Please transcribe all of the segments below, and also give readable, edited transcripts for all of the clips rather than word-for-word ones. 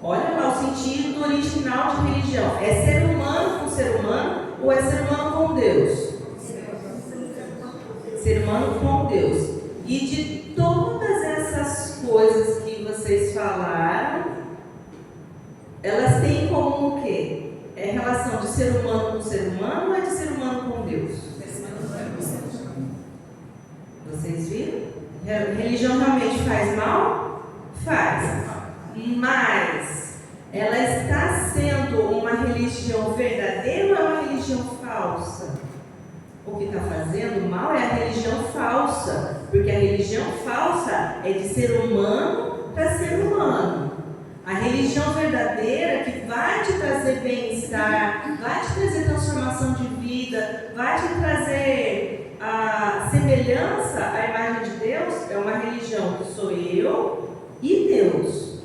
Olha lá o sentido original de religião. É ser humano com ser humano ou é ser humano com Deus? Ser humano com Deus. E de todas essas coisas que vocês falaram, elas têm em comum o quê? É relação de ser humano com ser humano ou é de ser humano com Deus? Vocês viram? Religião realmente faz mal? Faz. Mas ela está sendo uma religião verdadeira ou é uma religião falsa? O que está fazendo mal é a religião falsa, porque a religião falsa é de ser humano para ser humano. A religião verdadeira, que vai te trazer bem-estar, vai te trazer transformação de vida, vai te trazer a semelhança à imagem de Deus, é uma religião que sou eu e Deus.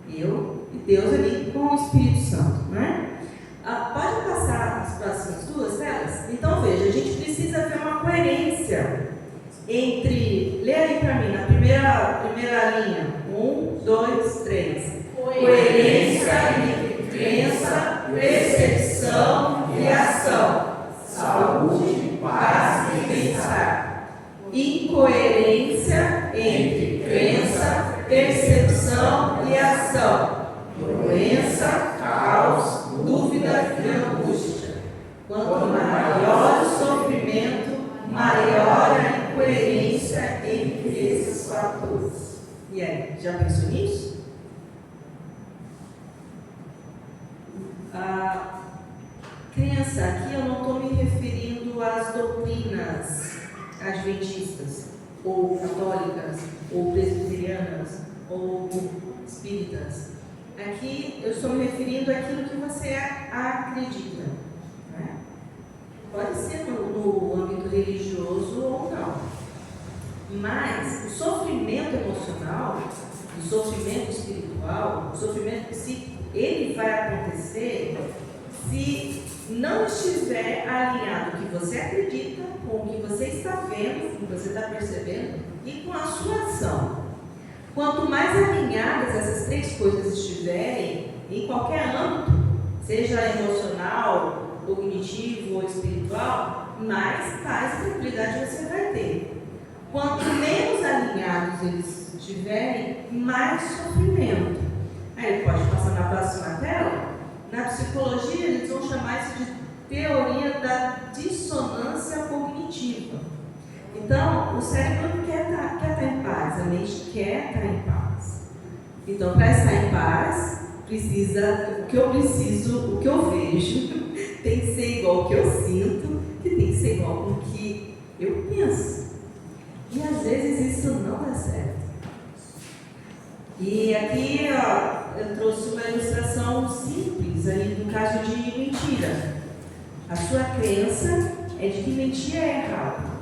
Eu e Deus ali com o Espírito Santo, né? Pode passar as próximas duas telas? Então veja, a gente precisa ver uma coerência entre, lê aí para mim, na primeira linha, 1, 2, 3. Coerência entre crença, percepção e ação. Saúde, paz e bem-estar. Incoerência entre crença, percepção e ação. Doença, caos, dúvida e angústia. Quanto maior o sofrimento, maior a incoerência entre esses fatores. E aí, já pensou nisso? Crença, aqui eu não estou me referindo às doutrinas adventistas, ou católicas, ou presbiterianas, ou espíritas. Aqui eu estou me referindo àquilo que você acredita, né? Pode ser no âmbito religioso ou não. Mas o sofrimento emocional, o sofrimento espiritual, o sofrimento psíquico, ele vai acontecer se não estiver alinhado o que você acredita com o que você está vendo, o que você está percebendo e com a sua ação. Quanto mais alinhadas essas três coisas estiverem, em qualquer âmbito, seja emocional, cognitivo ou espiritual, mais paz e tranquilidade você vai ter. Quanto menos alinhados eles estiverem, mais sofrimento. Aí pode passar na próxima tela. Na psicologia eles vão chamar isso de teoria da dissonância cognitiva. Então, o cérebro quer estar em paz, a mente quer estar em paz. Então, para estar em paz, o que eu vejo, tem que ser igual ao que eu sinto, que tem que ser igual ao que eu penso. E às vezes isso não dá certo. E aqui, eu trouxe uma ilustração simples aí no caso de mentira. A sua crença é de que mentir é errado.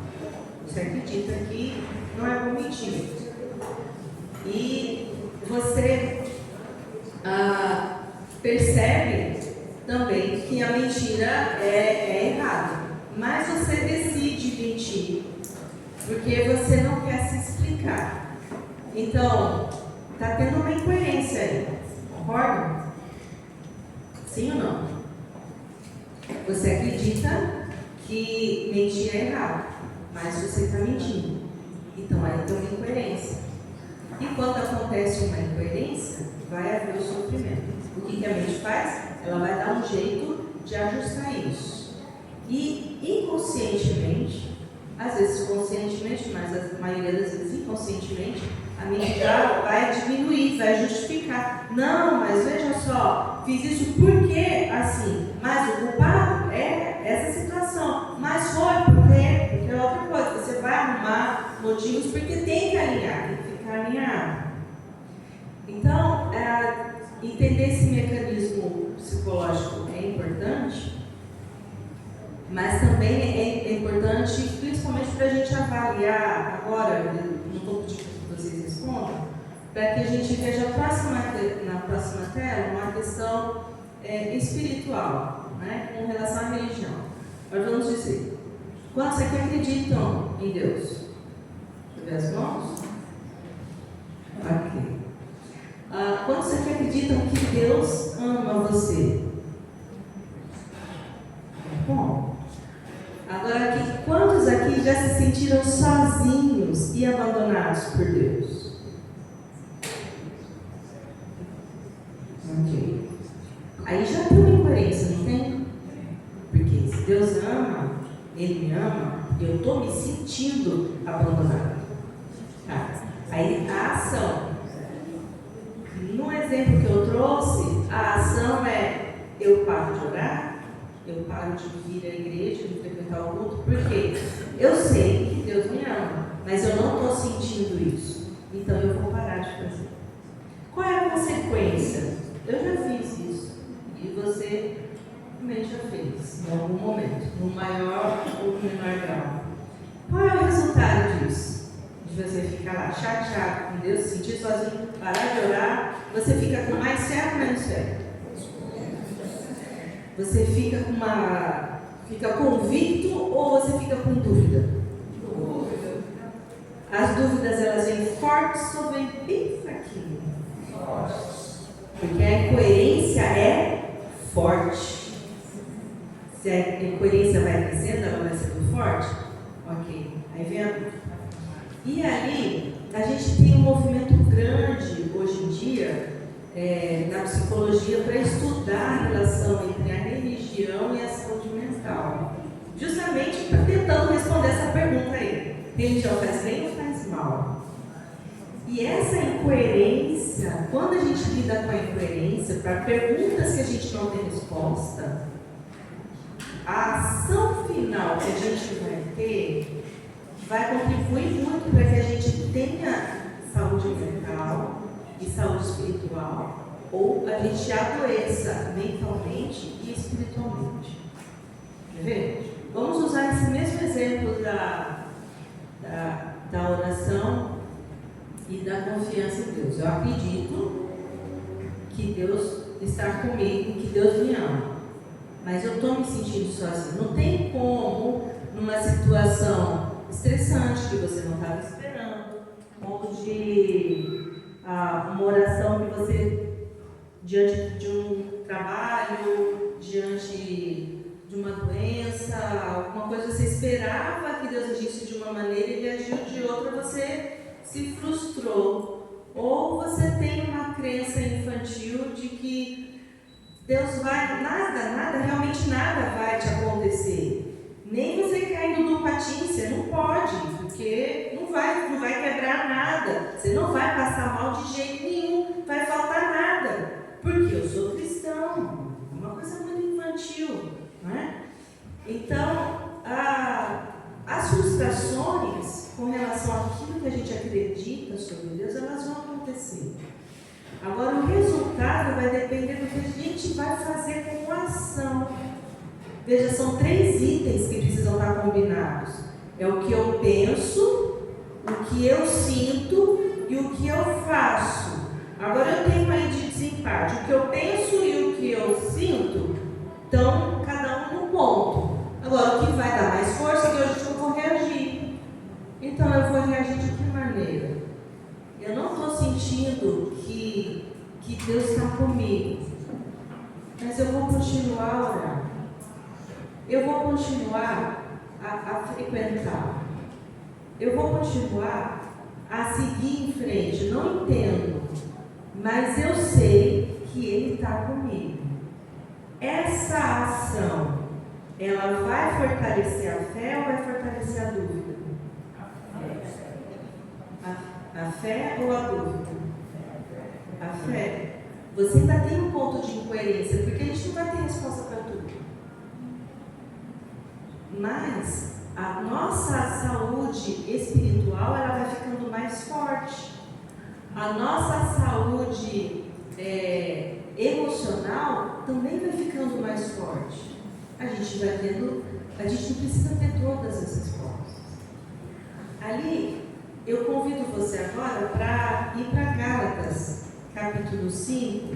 Você acredita que não é bom mentir. E você percebe também que a mentira é errada. Mas você decide mentir, porque você não quer se explicar. Então, está tendo uma incoerência aí. Concorda? Sim ou não? Você acredita que mentir é errado, mas você está mentindo. Então aí tem uma incoerência. E quando acontece uma incoerência, vai haver o sofrimento. O que a mente faz? Ela vai dar um jeito de ajustar isso. E inconscientemente, às vezes conscientemente, mas a maioria das vezes inconscientemente, a mente já vai diminuir, vai justificar. Não, mas veja só, fiz isso porque assim, mas o culpado é essa situação. Mas foi porque é outra coisa. Você vai arrumar motivos porque tem que alinhar, tem que ficar alinhado. Então, entender esse mecanismo psicológico é importante, mas também é importante, principalmente para a gente avaliar agora, não estou pedindo que vocês respondam, para que a gente veja na próxima tela uma questão espiritual, né, com relação à religião. Nós vamos dizer, quantos aqui acreditam em Deus? Deixa eu ver as mãos. Ok. Quantos aqui acreditam que Deus ama você. Bom, agora aqui, quantos aqui já se sentiram sozinhos e abandonados por Deus? Ok. Aí já tem uma incoerência, não tem? Porque se Deus ama, Ele me ama, eu estou me sentindo abandonado. Tá. Aí a ação. No exemplo que eu trouxe, a ação é: eu paro de orar, eu paro de vir à igreja, de frequentar o culto, porque eu sei que Deus me ama, mas eu não estou sentindo isso. Então eu vou parar de fazer. Qual é a consequência? Eu já fiz isso. E você também já fez, em algum momento, no maior ou no menor grau. Qual é o resultado disso? De você ficar lá chateado com Deus, se sentir sozinho, parar de orar, você fica com mais fé ou menos fé? Você fica convicto ou você fica com dúvida? As dúvidas, elas vêm fortes ou vêm bem fraquinho? Porque a incoerência é forte. Se a incoerência vai crescendo, ela vai sendo forte? Ok. Aí vem a dúvida. E aí, a gente tem um movimento grande hoje em dia na psicologia para estudar a relação entre a religião e a saúde mental. Justamente tentando responder essa pergunta aí: religião faz bem ou faz mal? E essa incoerência, quando a gente lida com a incoerência, para perguntas que a gente não tem resposta, a ação final que a gente vai ter vai contribuir muito para que a gente tenha saúde mental e saúde espiritual, ou a gente adoeça mentalmente e espiritualmente. Quer ver? Vamos usar esse mesmo exemplo da oração e da confiança em Deus. Eu acredito que Deus está comigo, que Deus me ama, mas eu estou me sentindo sozinho. Não tem como, numa situação estressante que você não estava esperando, como de uma oração que você, diante de um trabalho, diante de uma doença, alguma coisa, você esperava que Deus agisse de uma maneira e Ele agiu de outra, você se frustrou. Ou você tem uma crença infantil de que Deus vai, realmente nada vai te acontecer. Nem você caindo no patins, você não pode, porque não vai quebrar nada, você não vai passar mal de jeito nenhum, vai faltar nada, porque eu sou cristão. É uma coisa muito infantil, não é? Então, as frustrações com relação àquilo que a gente acredita sobre Deus, elas vão acontecer. Agora, o resultado vai depender do que a gente vai fazer com a ação. Veja, são 3 itens que precisam estar combinados. É o que eu penso, o que eu sinto e o que eu faço. Agora eu tenho aí de desempate. O que eu penso e o que eu sinto estão cada um no ponto. Agora, o que vai dar mais força é que hoje eu vou reagir. Então eu vou reagir de que maneira? Eu não estou sentindo que Deus está comigo, mas eu vou continuar a orar. Eu vou continuar a frequentar. Eu vou continuar a seguir em frente. Não entendo, mas eu sei que Ele está comigo. Essa ação, ela vai fortalecer a fé ou vai fortalecer a dúvida? A fé ou a dúvida? A fé. Você ainda tem um ponto de incoerência, porque a gente não vai ter resposta para tudo. Mas a nossa saúde espiritual, ela vai ficando mais forte. A nossa saúde emocional também vai ficando mais forte. A gente não precisa ter todas as respostas. Ali, eu convido você agora para ir para Gálatas, capítulo 5,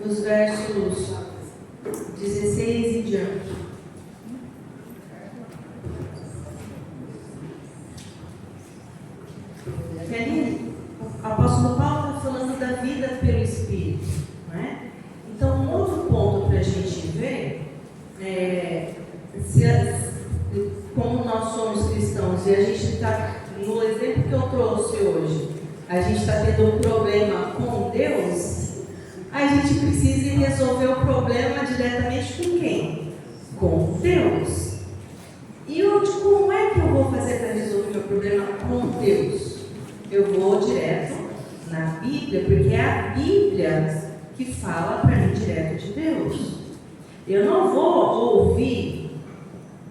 nos versos 16 em diante. Ali, o apóstolo Paulo está falando da vida pelo Espírito. e a gente está, no exemplo que eu trouxe hoje, a gente está tendo um problema com Deus, a gente precisa resolver o problema diretamente com quem? Com Deus. E como é que eu vou fazer para resolver meu problema com Deus? Eu vou direto na Bíblia, porque é a Bíblia que fala para mim direto de Deus. Eu não vou ouvir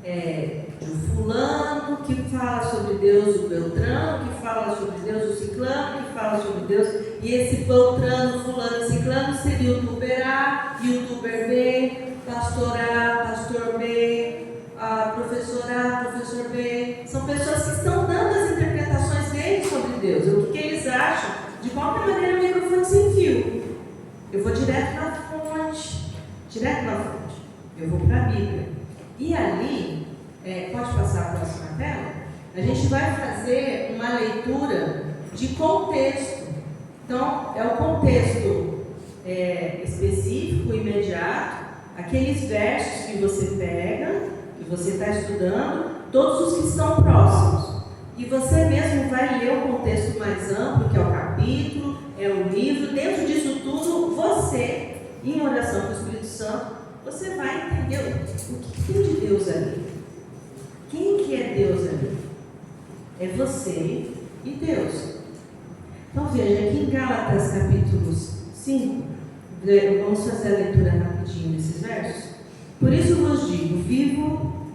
de um fulano que fala sobre Deus, o Beltrano que fala sobre Deus, o Ciclano que fala sobre Deus, e esse Beltrano, fulano, Ciclano seria youtuber A, youtuber B, pastor A, pastor B, professor A, professor B. São pessoas que estão dando as interpretações deles sobre Deus. O que eles acham? De qualquer maneira, o microfone sem fio. Eu vou direto na fonte. Direto na fonte. Eu vou para a Bíblia. E ali, pode passar a próxima tela? A gente vai fazer uma leitura de contexto. Então, é o contexto específico, imediato, aqueles versos que você pega, que você está estudando, todos os que estão próximos. E você mesmo vai ler o contexto mais amplo, que é o capítulo, é o livro. Dentro disso tudo, você, em oração com o Espírito Santo, você vai entender o que tem de Deus ali. Quem que é Deus ali? É você e Deus. Então veja, aqui em Gálatas capítulo 5, vamos fazer a leitura rapidinho desses versos. Por isso vos digo,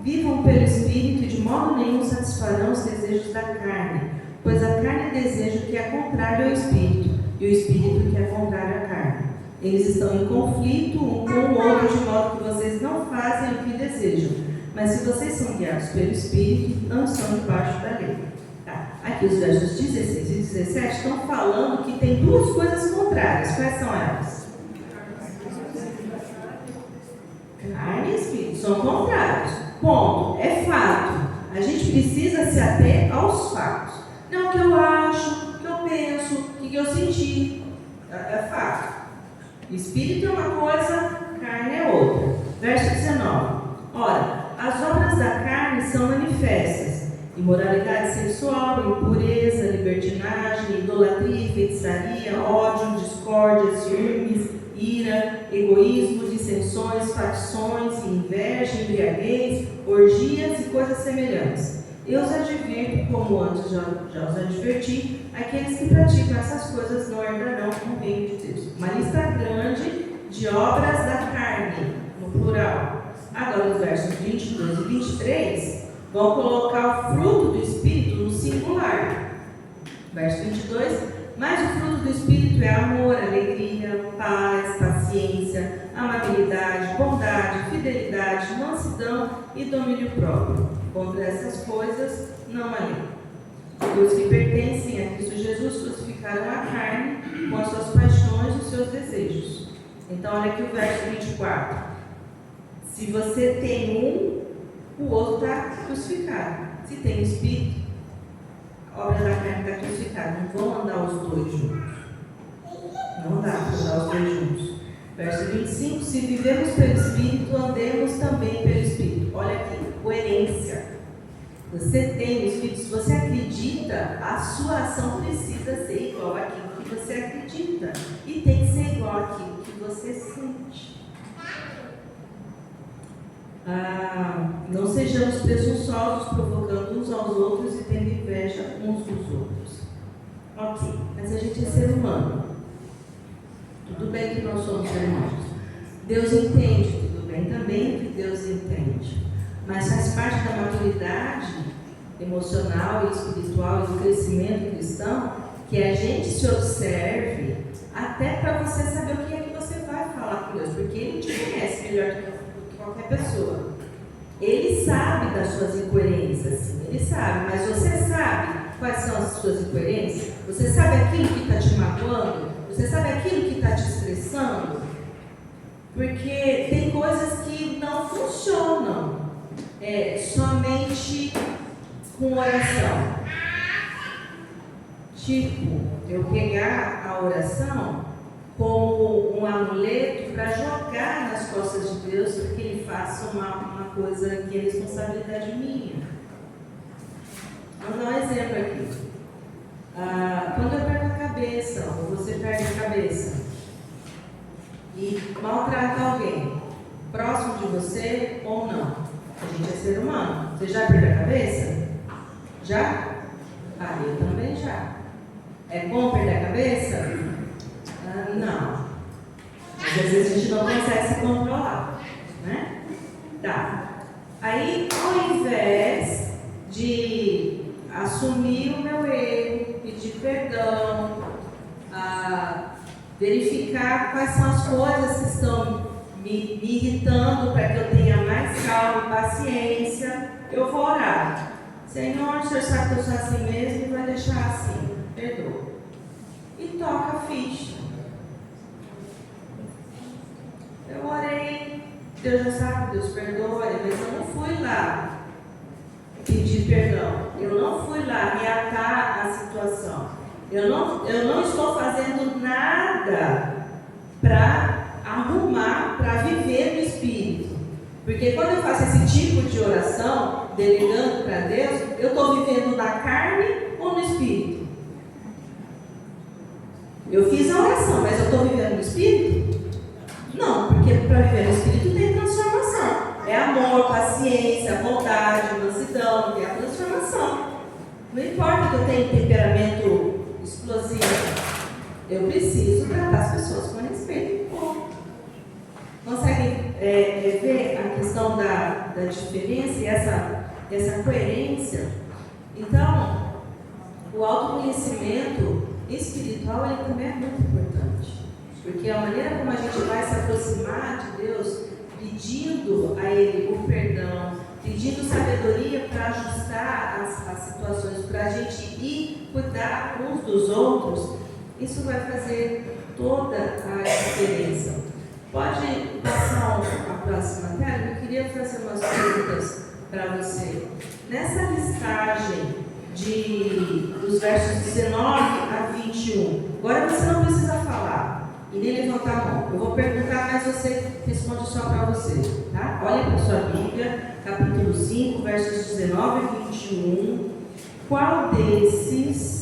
vivam pelo Espírito e de modo nenhum satisfarão os desejos da carne, pois a carne deseja o que é contrário ao Espírito, e o Espírito que é contrário à carne. Eles estão em conflito um com o outro, de modo que vocês não fazem o que desejam. Mas se vocês são guiados pelo Espírito, não estão debaixo da lei. Tá. Aqui os versos 16 e 17 estão falando que tem duas coisas contrárias. Quais são elas? Carne e Espírito são contrários. Ponto. É fato. A gente precisa se ater aos fatos. Não o que eu acho, o que eu penso, o que eu senti. É fato. Espírito é uma coisa, carne é outra. Verso 19. Ora, as obras da carne são manifestas: imoralidade sexual, impureza, libertinagem, idolatria, feitiçaria, ódio, discórdia, ciúmes, ira, egoísmo, dissensões, facções, inveja, embriaguez, orgias e coisas semelhantes. Eu os advirto, como antes já os adverti, aqueles que praticam essas coisas não herdarão o reino de Deus. Uma lista grande de obras da carne, no plural. Agora, os versos 22 e 23 vão colocar o fruto do Espírito no singular. Verso 22: mas o fruto do Espírito é amor, alegria, paz, paciência, amabilidade, bondade, fidelidade, mansidão e domínio próprio. Contra essas coisas não há lei. Os que pertencem a Cristo Jesus crucificaram a carne com as suas paixões e os seus desejos. Então, olha aqui o verso 24. Se você tem um, o outro está crucificado. Se tem Espírito, a obra da carne está crucificada. Não vão andar os dois juntos. Não dá para andar os dois juntos. Verso 25. Se vivemos pelo Espírito, andemos também pelo Espírito. Olha aqui, coerência. Você tem o Espírito. Se você acredita, a sua ação precisa ser igual àquilo que você acredita. E tem que ser igual àquilo que você sente. Não sejamos presunçosos, provocando uns aos outros e tendo inveja uns dos outros. Ok, mas a gente é ser humano. Tudo bem que nós somos irmãos. Deus entende, tudo bem também que Deus entende. Mas faz parte da maturidade emocional e espiritual e do crescimento cristão que a gente se observe até para você saber o que é que você vai falar com Deus, porque Ele te conhece melhor do que qualquer pessoa. Ele sabe das suas incoerências, sim, Ele sabe, mas você sabe quais são as suas incoerências? Você sabe aquilo que está te magoando? Você sabe aquilo que está te estressando? Porque tem coisas que não funcionam somente com oração. Tipo, eu pegar a oração como um amuleto para jogar nas costas de Deus para que Ele faça uma coisa que é responsabilidade minha. Vou dar um exemplo aqui. Quando eu perco a cabeça, ou você perde a cabeça, e maltrata alguém, próximo de você ou não, a gente é ser humano. Você já perdeu a cabeça? Já? Eu também já. É bom perder a cabeça? Não. Mas às vezes a gente não consegue se controlar, né? Tá. Aí, ao invés de assumir o meu erro, pedir perdão, verificar quais são as coisas que estão me irritando para que eu tenha mais calma e paciência, eu vou orar. Senhor, o Senhor sabe que eu sou assim mesmo e vai deixar assim. Perdoa. E toca a ficha. Eu orei, Deus já sabe, Deus perdoa, mas eu não fui lá pedir perdão. Eu não fui lá reatar a situação. Eu não estou fazendo nada para arrumar, para viver no Espírito. Porque quando eu faço esse tipo de oração, delegando para Deus, eu estou vivendo na carne ou no Espírito? Eu fiz a oração, mas eu estou vivendo no Espírito? Não, porque para viver no Espírito tem transformação. É amor, paciência, bondade, mansidão, tem a transformação. Não importa que eu tenha temperamento explosivo, eu preciso tratar as pessoas com respeito. Conseguem ver a questão da diferença e essa coerência? Então, o autoconhecimento espiritual ele também é muito importante, porque a maneira como a gente vai se aproximar de Deus, pedindo a Ele o perdão, pedindo sabedoria para ajustar as situações, para a gente ir cuidar uns dos outros, isso vai fazer toda a diferença. Pode passar a próxima tela? Eu queria fazer umas perguntas para você. Nessa listagem dos versos 19 a 21, agora você não precisa falar e nem levantar a mão. Eu vou perguntar, mas você responde só para você. Tá? Olha para a sua Bíblia, capítulo 5, versos 19 a 21. Quais desses?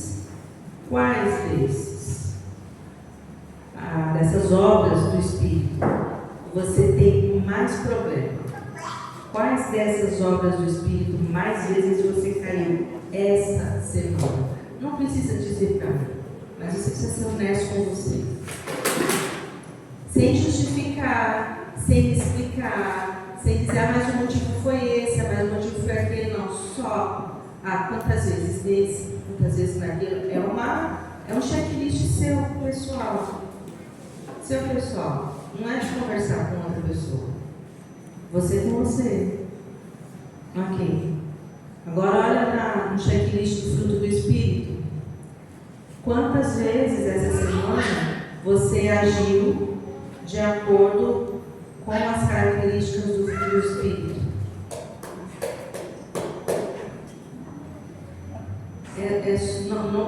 Dessas obras do Espírito, você tem mais problema? Quais dessas obras do Espírito mais vezes você caiu essa semana? Não precisa dizer para mim, mas você precisa ser honesto com você. Sem justificar, sem explicar, sem dizer, mas o motivo foi esse, mas o motivo foi aquele, não. Só, quantas vezes nesse, quantas vezes naquilo. É um checklist seu, pessoal. Seu pessoal, não é de conversar com outra pessoa. Você com você. Ok. Agora olha no checklist do fruto do Espírito. Quantas vezes essa semana você agiu de acordo com as características do fruto do Espírito?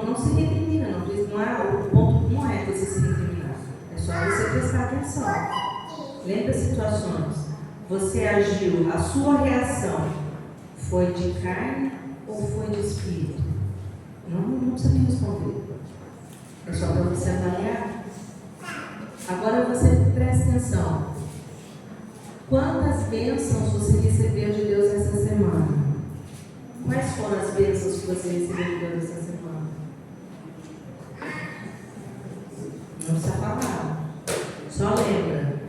Não se recrimina, o ponto não é você se recriminar. É só você prestar atenção. Lembra as situações. Você agiu, a sua reação foi de carne ou foi de espírito? Não precisa me responder. É só para você avaliar. Agora você presta atenção. Quantas bênçãos você recebeu de Deus essa semana? Quais foram as bênçãos que você recebeu de Deus essa semana? Não precisa falar. Só lembra.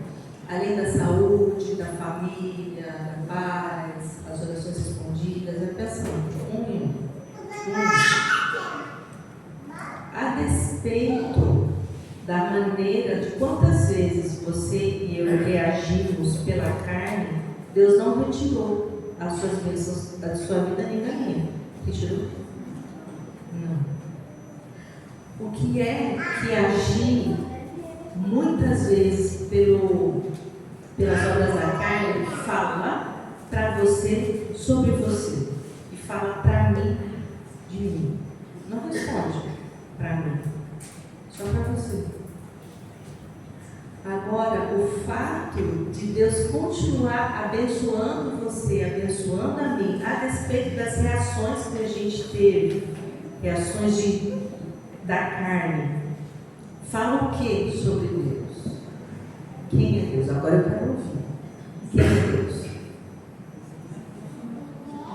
Além da saúde, da família, da paz, as orações respondidas, é pensando. A despeito da maneira de quantas vezes você e eu reagimos pela carne, Deus não retirou as suas bênçãos da sua vida nem da minha. Retirou? Não. O que é que agir muitas vezes pelas obras da carne fala para você, sobre você, e fala para mim, de mim. Não responde para mim, só para você. Agora, o fato de Deus continuar abençoando você, abençoando a mim, a despeito das reações que a gente teve, reações da carne, fala o que sobre Deus? Quem é Deus? Agora eu quero ouvir. Quem é Deus?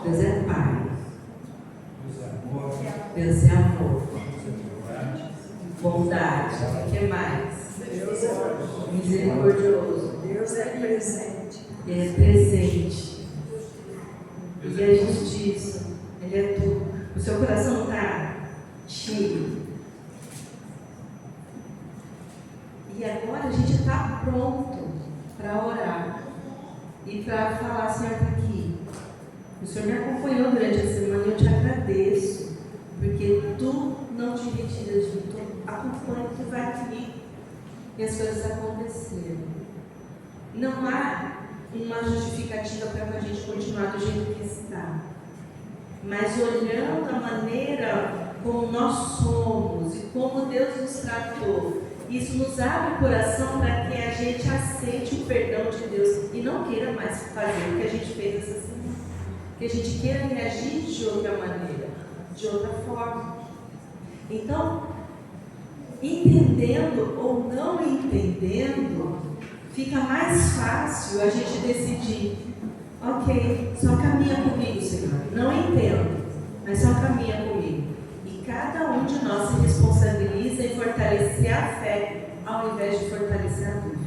Deus é Pai. Deus é amor. Bondade. O que mais? Deus é misericordioso. Deus é presente. Ele é presente. Ele é justiça. Ele é tudo. O seu coração não está cheio. E agora a gente está pronto para orar. E para falar, Senhor, está aqui. O Senhor me acompanhou durante a semana e eu te agradeço. Porque tu não te retiras de mim. Tu acompanha, tu vai aqui. E as coisas aconteceram. Não há uma justificativa para a gente continuar do jeito que está. Mas olhando a maneira como nós somos e como Deus nos tratou, isso nos abre o coração para que a gente aceite o perdão de Deus e não queira mais fazer o que a gente fez essa semana. Que a gente queira reagir de outra maneira, de outra forma. Então, entendendo ou não entendendo, fica mais fácil a gente decidir: ok, só caminha comigo, Senhor. Não entendo, mas só caminha comigo. E cada um de nós se responsabiliza em fortalecer a fé, ao invés de fortalecer a dúvida.